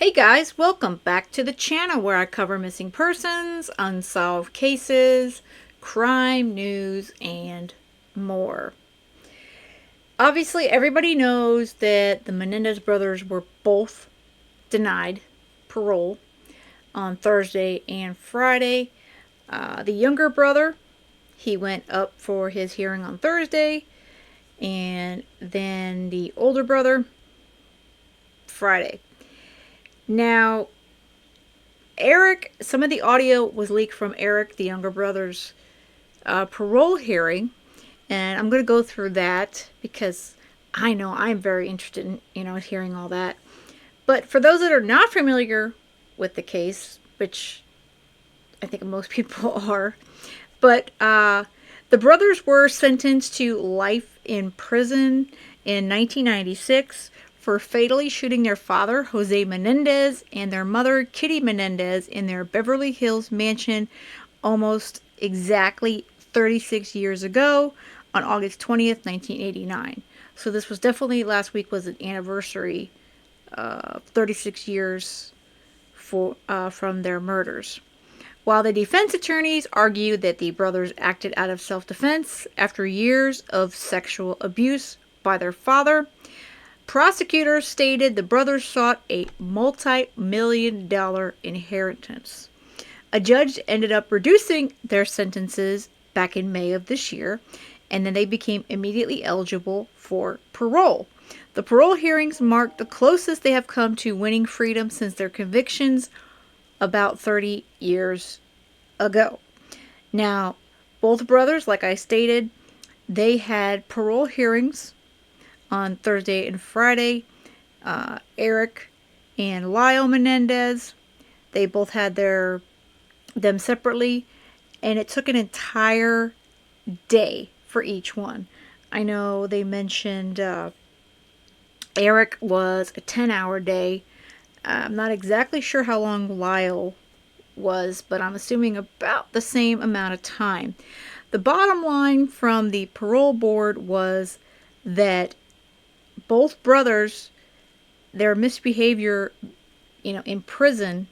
Hey guys, welcome back to the channel where I cover missing persons, unsolved cases, crime news, and more. Obviously, everybody knows that the Menendez brothers were both denied parole on Thursday and Friday. The younger brother, he went up for his hearing on Thursday, and then the older brother, Friday. Now, Eric, some of the audio was leaked from Eric, the younger brother's parole hearing, and I'm going to go through that because I know I'm very interested in hearing all that. But for those that are not familiar with the case, which I think most people are, but the brothers were sentenced to life in prison in 1996 for fatally shooting their father, Jose Menendez, and their mother, Kitty Menendez, in their Beverly Hills mansion almost exactly 36 years ago on August 20th, 1989. So this was definitely, last week was an anniversary, 36 years from their murders. While the defense attorneys argued that the brothers acted out of self-defense after years of sexual abuse by their father, prosecutors stated the brothers sought a multi-million-dollar inheritance. A judge ended up reducing their sentences back in May of this year, and then they became immediately eligible for parole. The parole hearings marked the closest they have come to winning freedom since their convictions about 30 years ago. Now, both brothers, like I stated, they had parole hearings on Thursday and Friday. Eric and Lyle Menendez, they both had them separately, and it took an entire day for each one. I know they mentioned Eric was a 10-hour day. I'm not exactly sure how long Lyle was, but I'm assuming about the same amount of time. The bottom line from the parole board was that both brothers, their misbehavior, in prison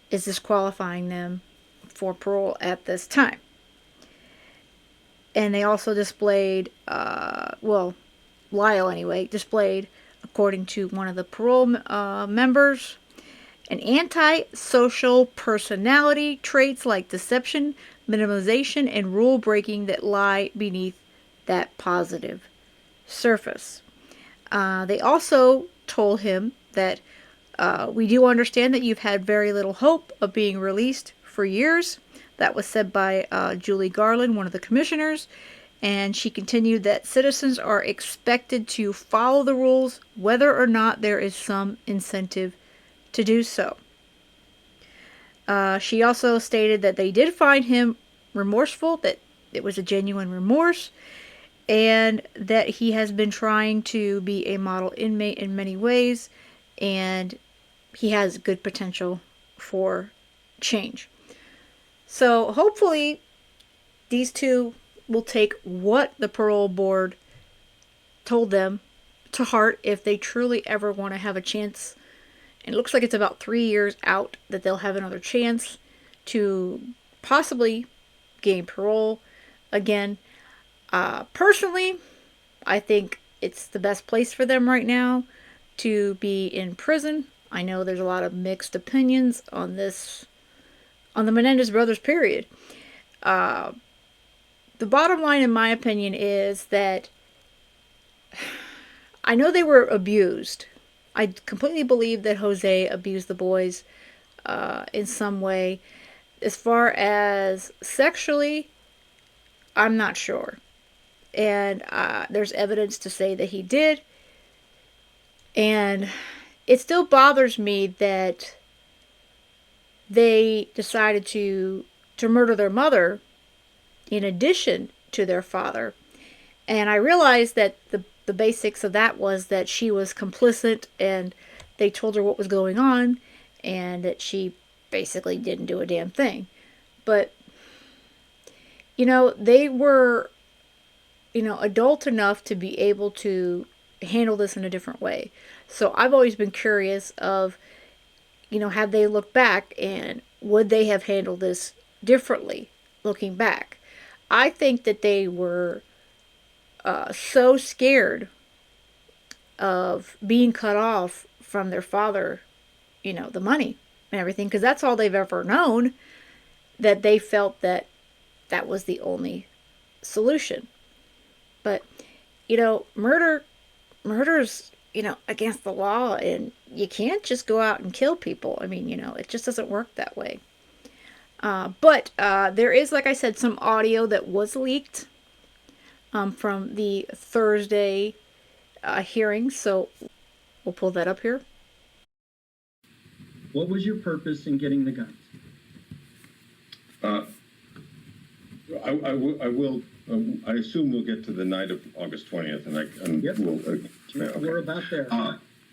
is disqualifying them for parole at this time. And they also displayed, Lyle anyway, displayed, according to one of the parole members, an anti-social personality, traits like deception, minimization, and rule breaking that lie beneath that positive surface. They also told him that we do understand that you've had very little hope of being released for years. That was said by Julie Garland, one of the commissioners, and she continued that citizens are expected to follow the rules whether or not there is some incentive to do so. She also stated that they did find him remorseful, that it was a genuine remorse, and that he has been trying to be a model inmate in many ways, and he has good potential for change. So hopefully these two will take what the parole board told them to heart if they truly ever want to have a chance. And it looks like it's about 3 years out that they'll have another chance to possibly gain parole again. Personally, I think it's the best place for them right now to be in prison. I know there's a lot of mixed opinions on this, on the Menendez brothers, period. The bottom line, in my opinion, is that I know they were abused. I completely believe that Jose abused the boys in some way. As far as sexually, I'm not sure. And there's evidence to say that he did. And it still bothers me that they decided to murder their mother in addition to their father. And I realized that the basics of that was that she was complicit and they told her what was going on and that she basically didn't do a damn thing. But, they were, adult enough to be able to handle this in a different way. So I've always been curious of, Have they looked back and would they have handled this differently looking back? I think that they were so scared of being cut off from their father, the money and everything, because that's all they've ever known, that they felt that that was the only solution. But, murder's, against the law, and you can't just go out and kill people. I mean, it just doesn't work that way. But there is, like I said, some audio that was leaked from the Thursday hearing. So we'll pull that up here. What was your purpose in getting the guns? I assume we'll get to the night of August 20th, and Yep. okay. We're about there.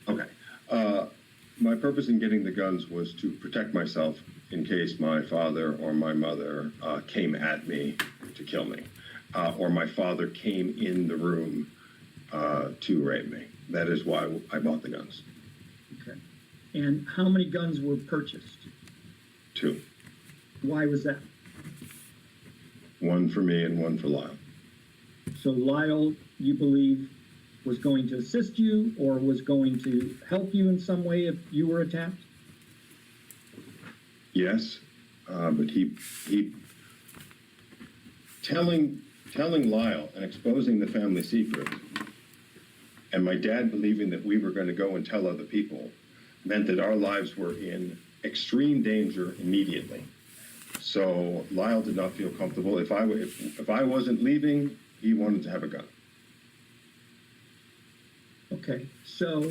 Okay. My purpose in getting the guns was to protect myself in case my father or my mother came at me to kill me, or my father came in the room to rape me. That is why I bought the guns. Okay. And how many guns were purchased? 2. Why was that? 1 for me and 1 for Lyle. So Lyle, you believe, was going to assist you or was going to help you in some way if you were attacked? Yes, but he telling Lyle and exposing the family secret, and my dad believing that we were going to go and tell other people, meant that our lives were in extreme danger immediately. So Lyle did not feel comfortable. If I wasn't leaving, he wanted to have a gun. Okay, so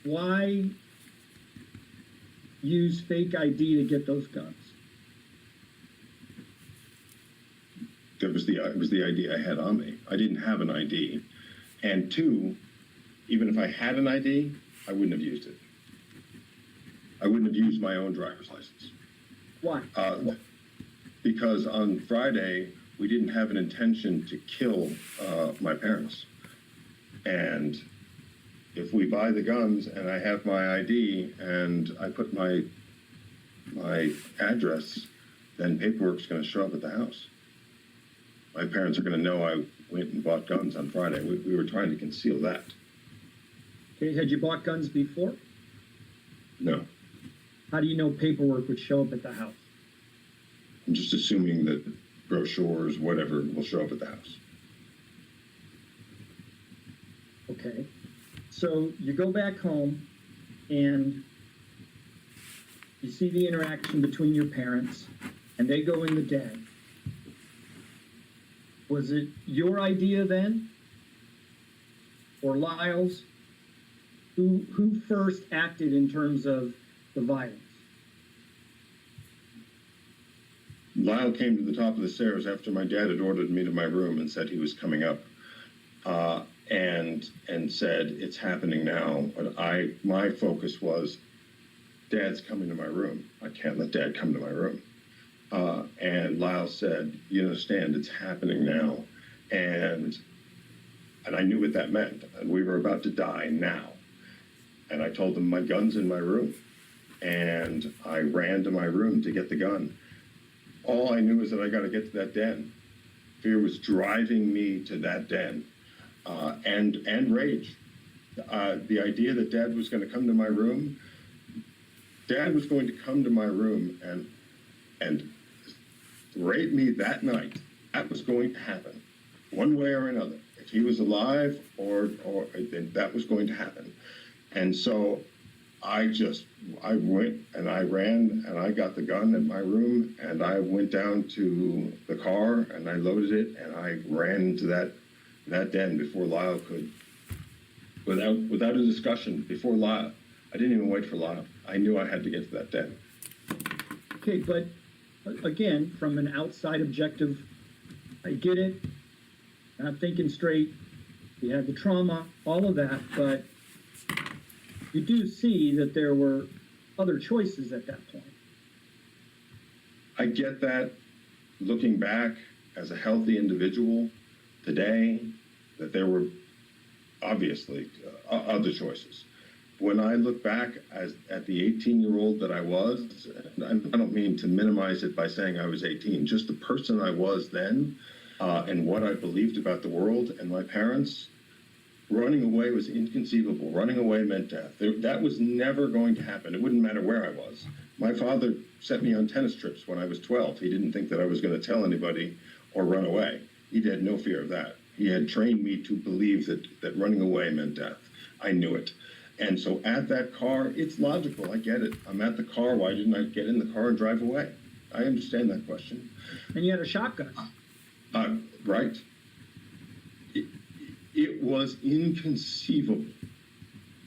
why use fake ID to get those guns? It was the ID I had on me. I didn't have an ID, and 2, even if I had an ID, I wouldn't have used it. I wouldn't have used my own driver's license. Why? Because on Friday, we didn't have an intention to kill my parents. And if we buy the guns and I have my ID and I put my address, then paperwork's going to show up at the house. My parents are going to know I went and bought guns on Friday. We were trying to conceal that. Okay, had you bought guns before? No. How do you know paperwork would show up at the house? I'm just assuming that brochures, whatever, will show up at the house. Okay, so you go back home and you see the interaction between your parents and they go in the den. Was it your idea then? Or Lyle's? Who first acted in terms of the violence? Lyle came to the top of the stairs after my dad had ordered me to my room and said he was coming up, and said, "It's happening now." But my focus was, Dad's coming to my room. I can't let Dad come to my room. And Lyle said, "You understand, it's happening now," and I knew what that meant. And we were about to die now. And I told him, "My gun's in my room," and I ran to my room to get the gun. All I knew is that I got to get to that den. Fear was driving me to that den, and rage. The idea that Dad was going to come to my room, Dad was going to come to my room and rape me that night. That was going to happen, one way or another. If he was alive, or then that was going to happen. And so I went and I ran and I got the gun in my room and I went down to the car and I loaded it and I ran into that den before Lyle could, without a discussion, before Lyle. I didn't even wait for Lyle. I knew I had to get to that den. Okay, but again, from an outside objective, I get it, not thinking straight, you had the trauma, all of that, but you do see that there were other choices at that point. I get that, looking back as a healthy individual today, that there were obviously other choices. when I look back at the 18-year-old that I was, and I don't mean to minimize it by saying I was 18, just the person I was then, and what I believed about the world and my parents, running away was inconceivable. Running away meant death. That was never going to happen. It wouldn't matter where I was. My father sent me on tennis trips when I was 12. He didn't think that I was going to tell anybody or run away. He had no fear of that. He had trained me to believe that running away meant death. I knew it. And so at that car, it's logical. I get it. I'm at the car. Why didn't I get in the car and drive away? I understand that question. And you had a shotgun. Right. It was inconceivable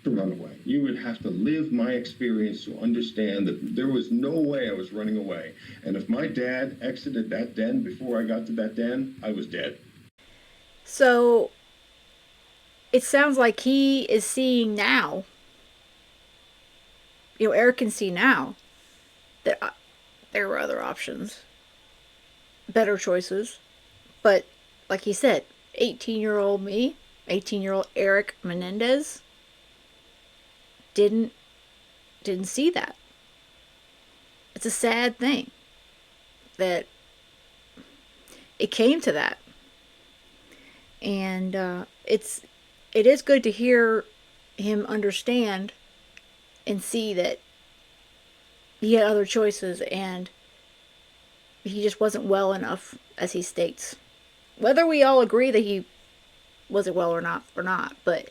to run away. You would have to live my experience to understand that there was no way I was running away. And if my dad exited that den before I got to that den, I was dead. So it sounds like he is seeing now, Eric can see now that there were other options, better choices. But like he said, 18-year-old me, 18-year-old Eric Menendez didn't see that. It's a sad thing that it came to that. And it is good to hear him understand and see that he had other choices and he just wasn't well enough, as he states. Whether we all agree that he wasn't well or not, but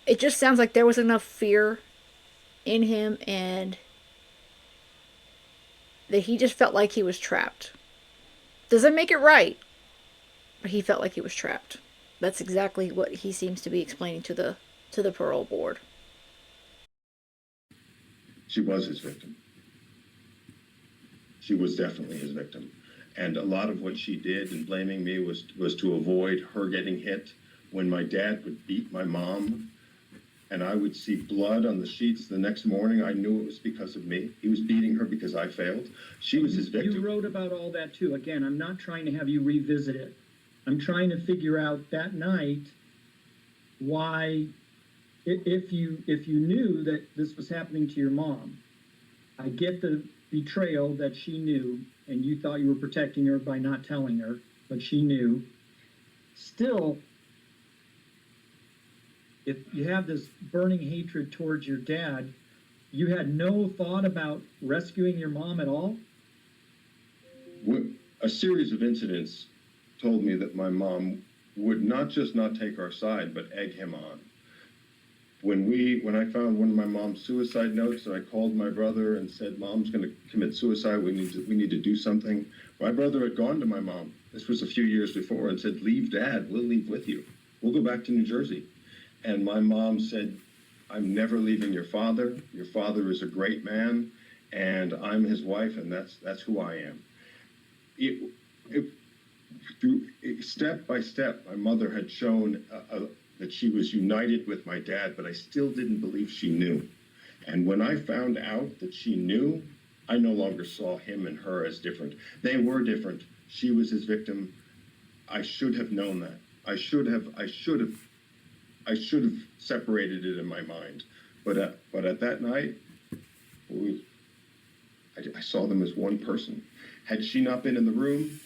it just sounds like there was enough fear in him and that he just felt like he was trapped. Doesn't make it right, but he felt like he was trapped. That's exactly what he seems to be explaining to the parole board. She was his victim. She was definitely his victim. And a lot of what she did in blaming me was to avoid her getting hit. When my dad would beat my mom and I would see blood on the sheets the next morning, I knew it was because of me. He was beating her because I failed. She was his victim. You wrote about all that too. Again, I'm not trying to have you revisit it. I'm trying to figure out that night why, if you knew that this was happening to your mom, I get the betrayal that she knew, and you thought you were protecting her by not telling her, but she knew. Still, if you have this burning hatred towards your dad, you had no thought about rescuing your mom at all? A series of incidents told me that my mom would not just not take our side, but egg him on. When I found one of my mom's suicide notes, and I called my brother and said, "Mom's going to commit suicide. We need to do something." My brother had gone to my mom. This was a few years before, and said, "Leave Dad. We'll leave with you. We'll go back to New Jersey." And my mom said, "I'm never leaving your father. Your father is a great man, and I'm his wife, and that's who I am." Step by step, my mother had shown that she was united with my dad, but I still didn't believe she knew. And when I found out that she knew, I no longer saw him and her as different. They were different. She was his victim. I should have known that. I should have separated it in my mind. But at that night, I saw them as one person. Had she not been in the room,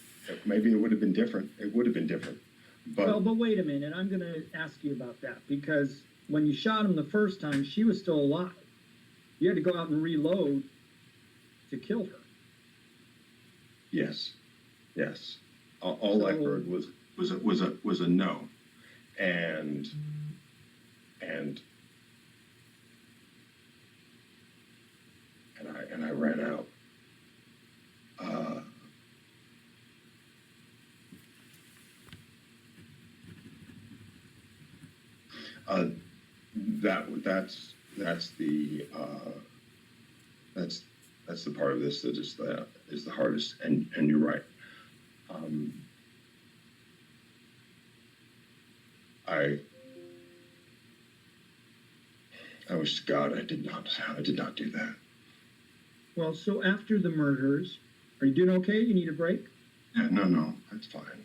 maybe it would have been different. It would have been different. But wait a minute. I'm going to ask you about that, because when you shot him the first time, she was still alive. You had to go out and reload to kill her. Yes. All I heard was a no, and I ran out. That's the part of this that is the hardest, and you're right. I wish to God I did not do that. Well, so after the murders, are you doing okay? You need a break? Yeah, no, that's fine.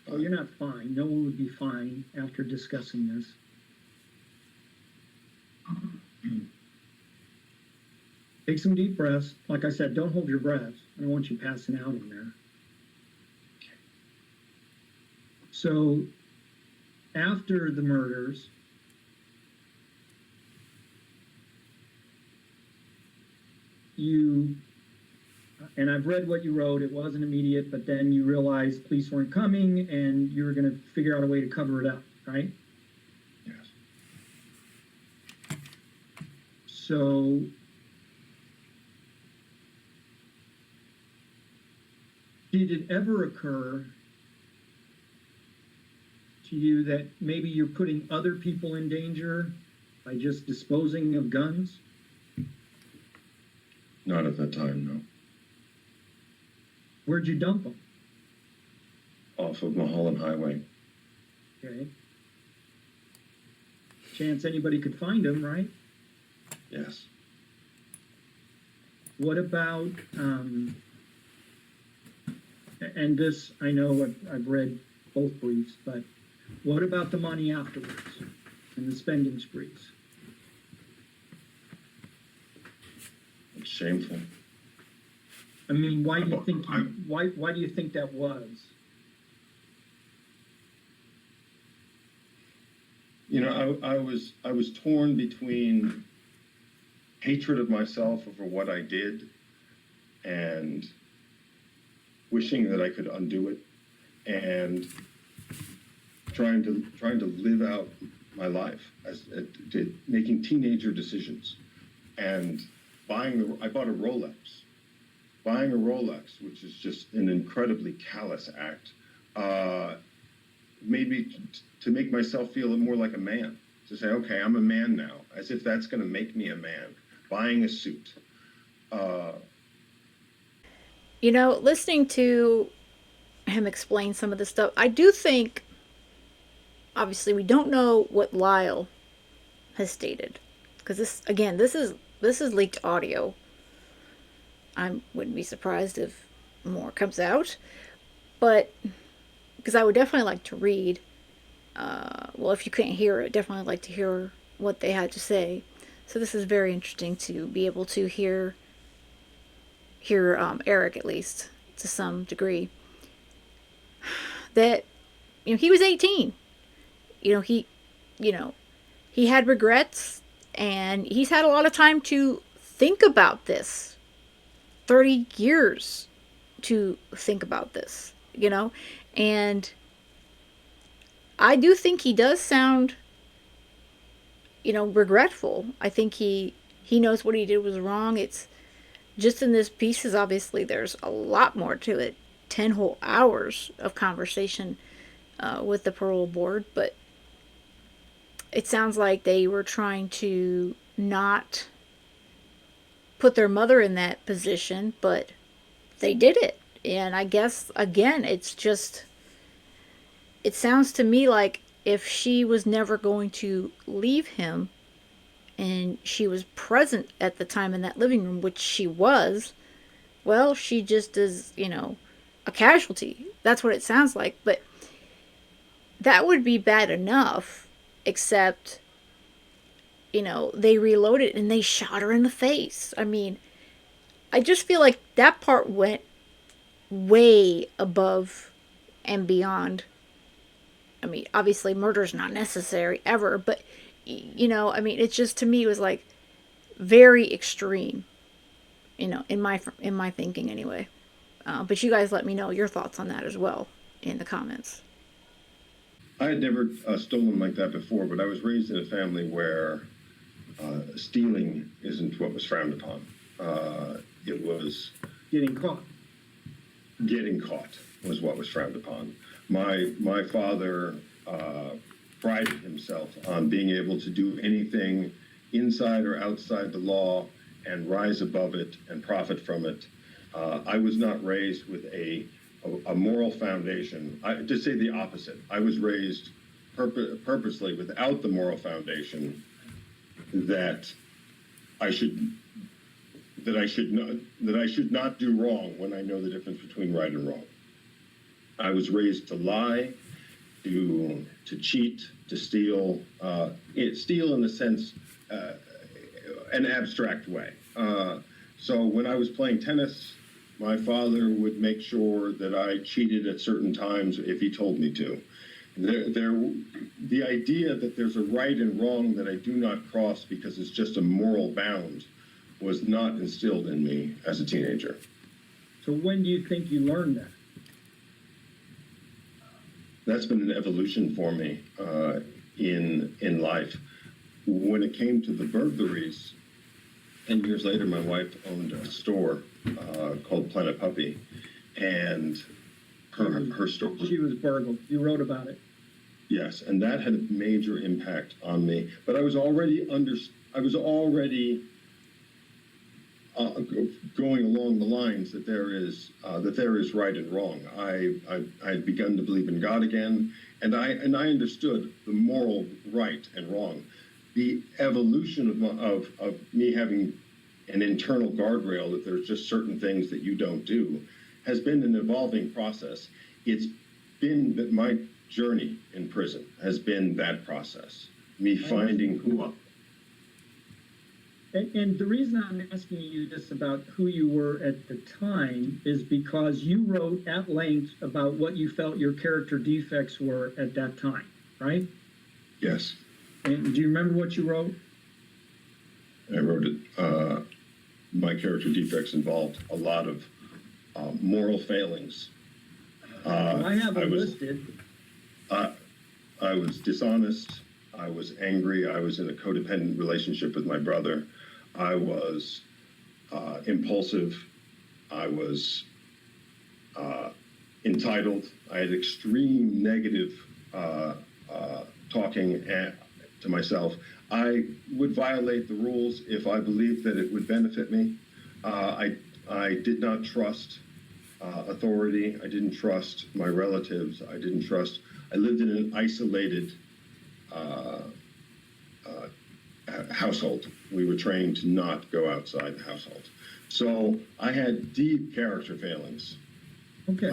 Oh, you're not fine. No one would be fine after discussing this. Take some deep breaths. Like I said, don't hold your breath. I don't want you passing out in there. So after the murders, and I've read what you wrote, it wasn't immediate, but then you realized police weren't coming and you were going to figure out a way to cover it up, right? Yes. So did it ever occur to you that maybe you're putting other people in danger by just disposing of guns? Not at that time, no. Where'd you dump them? Off of Mulholland Highway. Okay. Chance anybody could find them, right? Yes. What about, and this, I know I've read both briefs, but what about the money afterwards and the spending sprees? It's shameful. I mean, why do you think why do you think that was? You know, I was torn between hatred of myself over what I did and wishing that I could undo it, and trying to live out my life as making teenager decisions, and I bought a Rolex. Buying a Rolex, which is just an incredibly callous act, made me to make myself feel more like a man. To say, okay, I'm a man now, as if that's going to make me a man. Buying a suit. You know, listening to him explain some of this stuff, I do think, obviously, we don't know what Lyle has stated, because this is leaked audio. I wouldn't be surprised if more comes out, but because I would definitely like to read. Well, if you couldn't hear it, definitely like to hear what they had to say. So this is very interesting to be able to hear Eric, at least to some degree. That, you know, he was 18. You know, he had regrets, and he's had a lot of time to think about this. 30 years to think about this, you know? And I do think he does sound, you know, regretful. I think he knows what he did was wrong. It's just in this piece, obviously there's a lot more to it. 10 whole hours of conversation with the parole board, but it sounds like they were trying to not put their mother in that position, but they did it. And I guess, again, it sounds to me like if she was never going to leave him, and she was present at the time in that living room, which she was, well, she just is, you know, a casualty. That's what it sounds like. But that would be bad enough, except, you know, they reloaded and they shot her in the face. I mean, I just feel like that part went way above and beyond. I mean, obviously murder's not necessary ever, but, you know, I mean, it's just, to me, it was like very extreme, you know, in my thinking anyway. But you guys let me know your thoughts on that as well in the comments. I had never stolen like that before, but I was raised in a family where stealing isn't what was frowned upon. It was Getting caught. getting caught was what was frowned upon. My father prided himself on being able to do anything inside or outside the law and rise above it and profit from it. I was not raised with a moral foundation. To say the opposite, I was raised purposely without the moral foundation that I should not do wrong when I know the difference between right and wrong. I was raised to lie, to cheat, to steal. Steal in the sense an abstract way. So when I was playing tennis, my father would make sure that I cheated at certain times if he told me to. The idea that there's a right and wrong that I do not cross because it's just a moral bound was not instilled in me as a teenager. So when do you think you learned that? That's been an evolution for me in life. When it came to the burglaries, 10 years later, my wife owned a store called Planet Puppy, and her store. She was burgled. You wrote about it. Yes, and that had a major impact on me. But I was already going along the lines that there is right and wrong. I had begun to believe in God again, and I understood the moral right and wrong. The evolution of me having an internal guardrail that there's just certain things that you don't do has been an evolving process. It's been that my journey in prison has been that process, me finding who I am. And the reason I'm asking you this about who you were at the time is because you wrote at length about what you felt your character defects were at that time, right? Yes. And do you remember what you wrote? I wrote it. My character defects involved a lot of moral failings. I have it listed. I was dishonest. I was angry. I was in a codependent relationship with my brother. I was impulsive. I was entitled. I had extreme negative talking to myself. I would violate the rules if I believed that it would benefit me. I did not trust authority. I didn't trust my relatives. I lived in an isolated household. We were trained to not go outside the household. So I had deep character failings. Okay.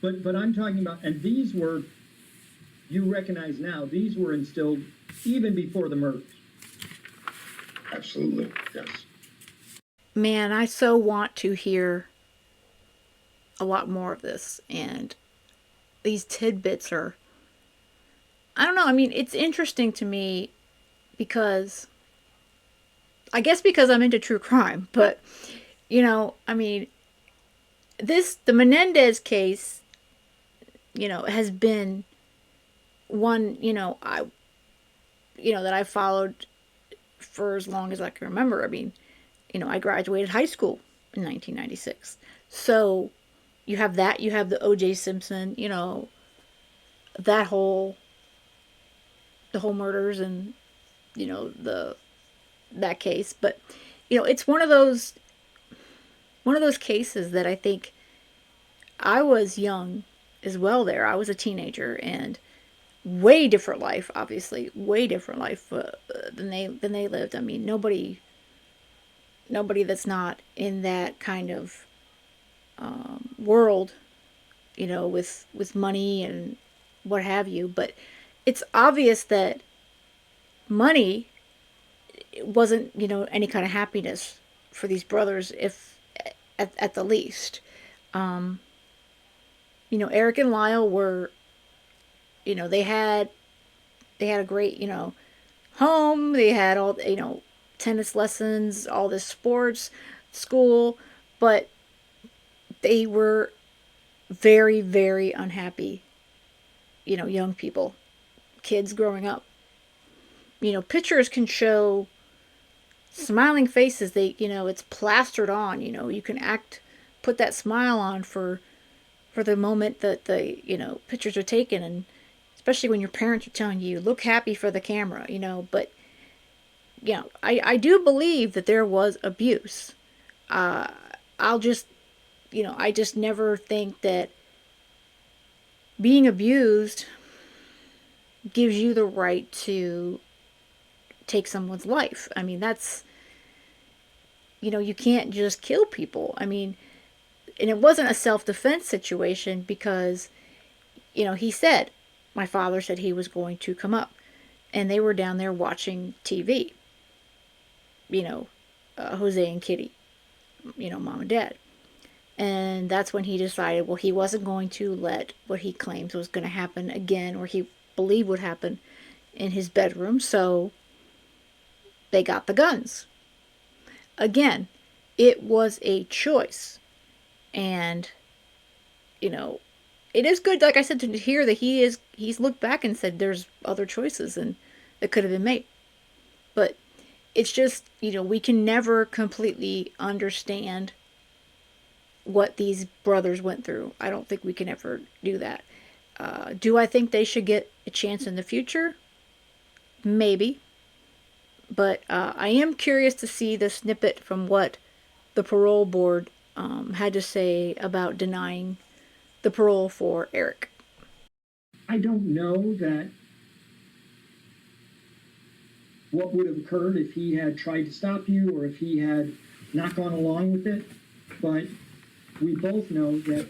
But I'm talking about, and these were, you recognize now, these were instilled even before the murders. Absolutely, yes. Man, I so want to hear a lot more of this, and these tidbits are, I don't know, I mean, it's interesting to me because, I guess because I'm into true crime, but, you know, I mean, the Menendez case, you know, has been one, that I followed for as long as I can remember. I mean, I graduated high school in 1996. So you have that, you have the O.J. Simpson, that the whole murders and, that case. But, it's one of those cases that I think I was young as well there. I was a teenager and way different life, obviously, way different life than they lived. I mean, nobody that's not in that kind of world, with money and what have you. But it's obvious that money wasn't, any kind of happiness for these brothers, if at the least. Eric and Lyle were, they had a great, home. They had all, tennis lessons, all this sports, school, but they were very, very unhappy, young people, kids growing up. Pictures can show smiling faces. It's plastered on, you can put that smile on for the moment that the, pictures are taken, and especially when your parents are telling you, look happy for the camera, but, I do believe that there was abuse. I just never think that being abused gives you the right to take someone's life. I mean, that's, you can't just kill people. I mean, and it wasn't a self-defense situation because, he said, my father said he was going to come up. and they were down there watching TV. Jose and Kitty, mom and dad. And that's when he decided, well, he wasn't going to let what he claims was going to happen again, or he believed would happen in his bedroom. So they got the guns. Again, it was a choice. And, it is good, like I said, to hear that he's looked back and said there's other choices and that could have been made. But it's just, we can never completely understand what these brothers went through. I don't think we can ever do that. Do I think they should get a chance in the future? Maybe. But I am curious to see the snippet from what the parole board had to say about denying the parole for Eric. I don't know that what would have occurred if he had tried to stop you or if he had not gone along with it, but we both know that,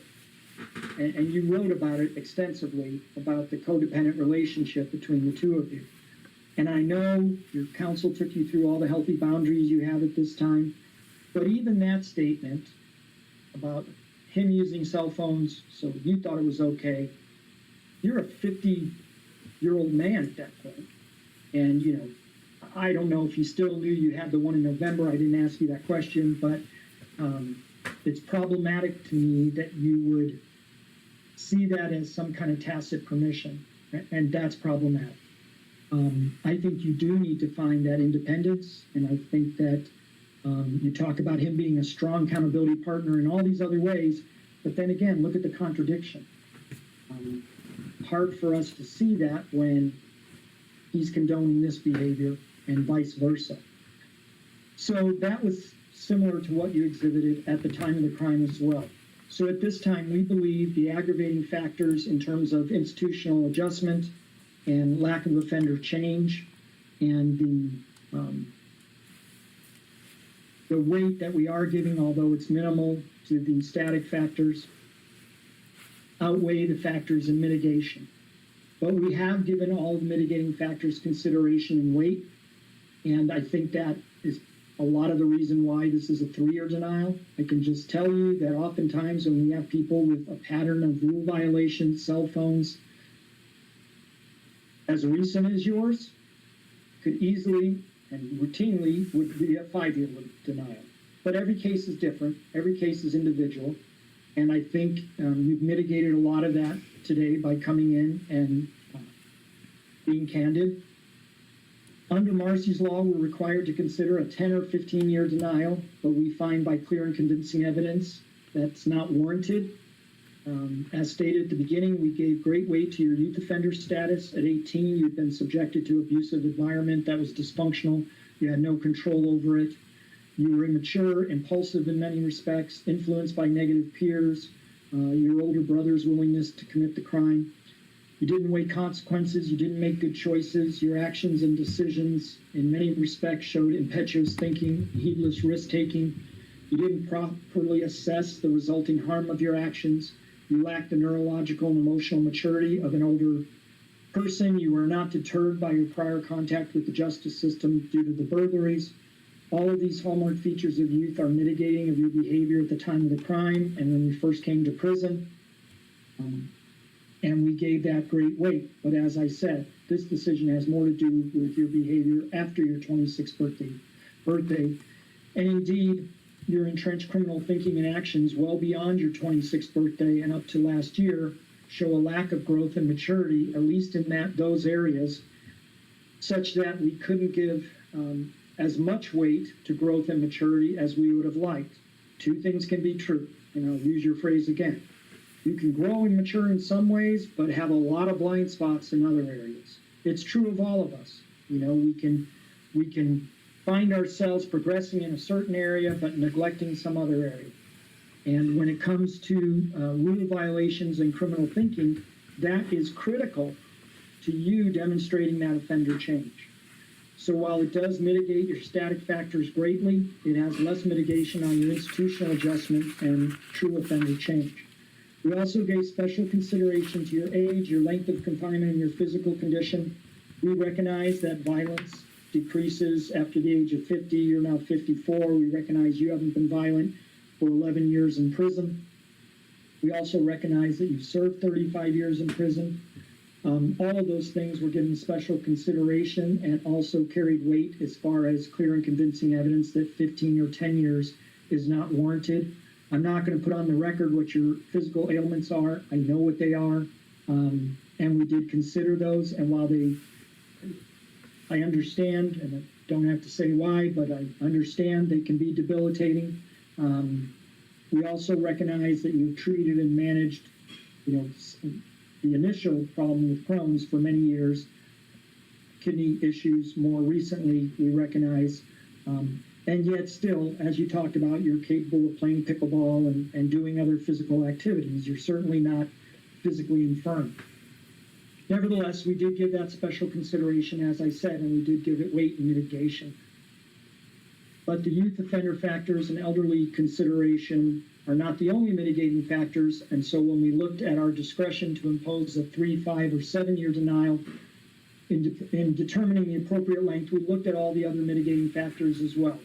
and you wrote about it extensively, about the codependent relationship between the two of you. And I know your counsel took you through all the healthy boundaries you have at this time, but even that statement about him using cell phones, so you thought it was okay, you're a 50-year-old man at that point. And, I don't know if you still knew you had the one in November. I didn't ask you that question, but it's problematic to me that you would see that as some kind of tacit permission, and that's problematic. I think you do need to find that independence, and I think that you talk about him being a strong accountability partner in all these other ways, but then again, look at the contradiction. Hard for us to see that when he's condoning this behavior and vice versa. So that was similar to what you exhibited at the time of the crime as well. So at this time, we believe the aggravating factors in terms of institutional adjustment and lack of offender change and the weight that we are giving, although it's minimal, to the static factors outweigh the factors in mitigation. But we have given all the mitigating factors consideration and weight, and I think that is a lot of the reason why this is a 3-year denial. I can just tell you that oftentimes when we have people with a pattern of rule violations, cell phones, as recent as yours, could easily and routinely would be a 5-year denial. But every case is different. Every case is individual. And I think you've mitigated a lot of that today by coming in and being candid. Under Marcy's law, we're required to consider a 10 or 15-year denial, but we find by clear and convincing evidence that's not warranted. As stated at the beginning, we gave great weight to your youth offender status. At 18, you'd been subjected to abusive environment that was dysfunctional. You had no control over it. You were immature, impulsive in many respects, influenced by negative peers, your older brother's willingness to commit the crime. You didn't weigh consequences. You didn't make good choices. Your actions and decisions in many respects showed impetuous thinking, heedless risk-taking. You didn't properly assess the resulting harm of your actions. You lacked the neurological and emotional maturity of an older person. You were not deterred by your prior contact with the justice system due to the burglaries. All of these hallmark features of youth are mitigating of your behavior at the time of the crime and when you first came to prison. And we gave that great weight. But as I said, this decision has more to do with your behavior after your 26th birthday. And indeed, your entrenched criminal thinking and actions well beyond your 26th birthday and up to last year show a lack of growth and maturity, at least in those areas, such that we couldn't give as much weight to growth and maturity as we would have liked. Two things can be true, and I'll use your phrase again. You can grow and mature in some ways, but have a lot of blind spots in other areas. It's true of all of us. We can find ourselves progressing in a certain area, but neglecting some other area. And when it comes to rule violations and criminal thinking, that is critical to you demonstrating that offender change. So while it does mitigate your static factors greatly, it has less mitigation on your institutional adjustment and true offender change. We also gave special consideration to your age, your length of confinement, and your physical condition. We recognize that violence decreases after the age of 50. You're now 54. We recognize you haven't been violent for 11 years in prison. We also recognize that you've served 35 years in prison. All of those things were given special consideration and also carried weight as far as clear and convincing evidence that 15 or 10 years is not warranted. I'm not going to put on the record what your physical ailments are. I know what they are, and we did consider those. And while I understand, and I don't have to say why, but I understand they can be debilitating. We also recognize that you've treated and managed, the initial problem with Crohn's for many years, kidney issues more recently, we recognize. And yet still, as you talked about, you're capable of playing pickleball and doing other physical activities. You're certainly not physically infirm. Nevertheless, we did give that special consideration, as I said, and we did give it weight and mitigation. But the youth offender factors and elderly consideration are not the only mitigating factors, and so when we looked at our discretion to impose a 3, 5, or 7-year denial in determining the appropriate length, we looked at all the other mitigating factors as well.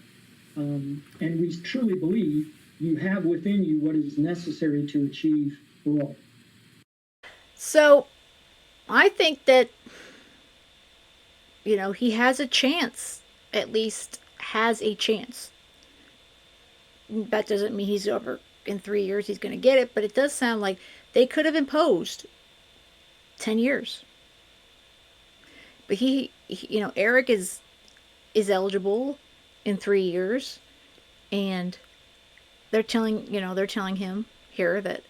And we truly believe you have within you what is necessary to achieve parole. So, I think that, he has a chance, at least has a chance. That doesn't mean he's over in 3 years he's going to get it, but it does sound like they could have imposed 10 years. But Eric is eligible in 3 years, and they're telling him here that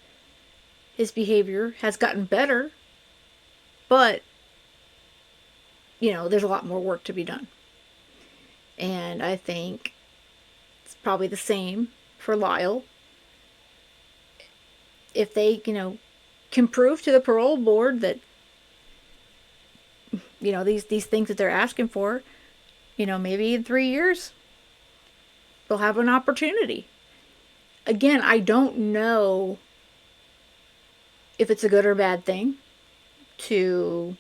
his behavior has gotten better, but there's a lot more work to be done. And I think it's probably the same for Lyle. If they, can prove to the parole board that, these things that they're asking for, maybe in 3 years, they'll have an opportunity. Again, I don't know if it's a good or bad thing to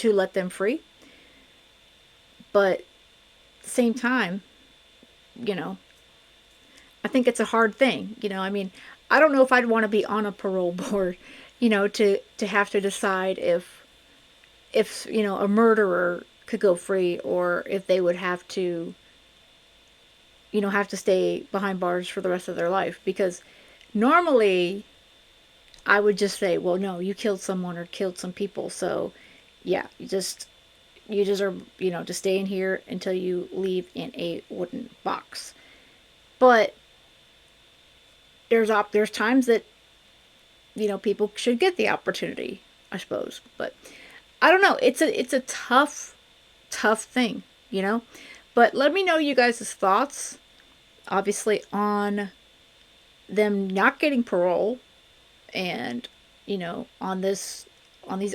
let them free. But at the same time, I think it's a hard thing. I don't know if I'd want to be on a parole board, to have to decide if a murderer could go free, or if they would have to stay behind bars for the rest of their life. Because normally I would just say, well, no, you killed someone or killed some people, so yeah, you deserve, to stay in here until you leave in a wooden box. But there's times that people should get the opportunity, I suppose. But I don't know. It's a tough thing, But let me know you guys' thoughts, obviously, on them not getting parole, and on these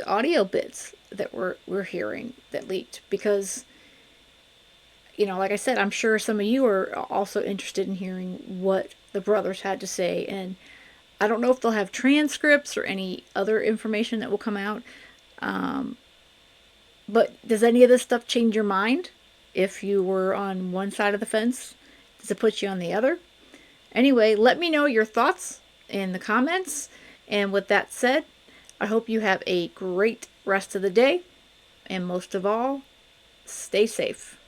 audio bits that we're hearing that leaked. Because like I said, I'm sure some of you are also interested in hearing what the brothers had to say, and I don't know if they'll have transcripts or any other information that will come out. But does any of this stuff change your mind? If you were on one side of the fence, does it put you on the other? Anyway, let me know your thoughts in the comments. And with that said, I hope you have a great rest of the day. And most of all, stay safe.